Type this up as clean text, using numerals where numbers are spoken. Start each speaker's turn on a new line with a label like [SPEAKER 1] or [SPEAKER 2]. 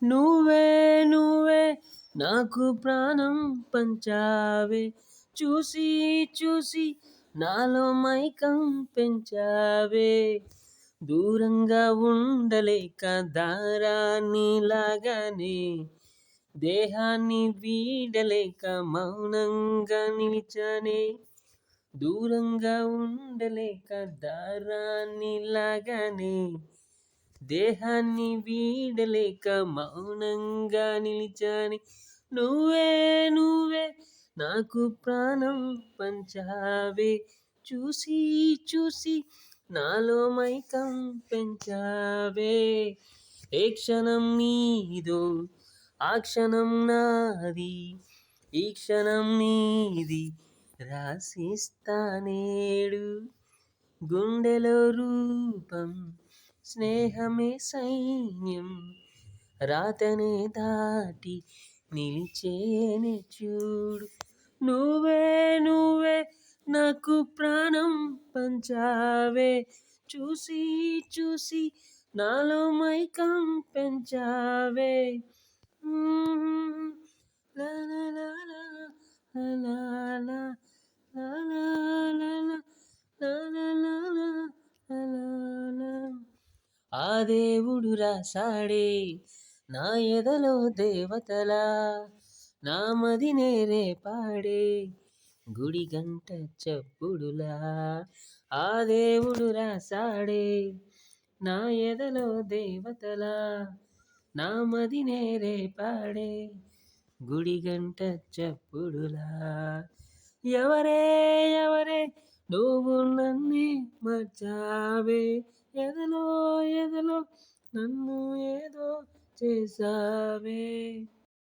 [SPEAKER 1] నువ్వే నువ్వే నాకు ప్రాణం పంచావే, చూసి చూసి నాలో మైకం పెంచావే, దూరంగా ఉండలేక దారాన్ని లాగానే, దేహాన్ని వీడలేక మౌనంగా నిలిచానే, దూరంగా ఉండలేక దారాన్ని లాగానే, దేహాన్ని వీడలేక మౌనంగా నిలిచాని, నువ్వే నువ్వే నాకు ప్రాణం పంచావే, చూసి చూసి నాలో మైకం పెంచావే, ఏ క్షణం నీదో ఆ క్షణం నాది, ఈ క్షణం నీది రాసిస్తా నేడు, గుండెలో రూపం స్నేహమే సైన్యం, రాతనే దాటి నిలిచేనే చూడు, నువ్వే నువ్వే నాకు ప్రాణం పంచావే, చూసి చూసి నాలో మైకం పెంచావే. లా లా లా లా లా లా లా లా లా లా లా లా లా లా లా. ఆ దేవుడు రాసాడే నా ఎదలో దేవతలా, నా మదినే రేపాడే గుడి గంట చప్పుడులా, ఆ దేవుడు రాసాడే నా ఎదలో దేవతలా, నా మదినే రేపాడే గుడి గంట చప్పుడులా, ఎవరే ఎవరే నువ్వు నన్నే మార్చావే, ఎదలో ఎదలో నన్ను ఏదో చేసావే.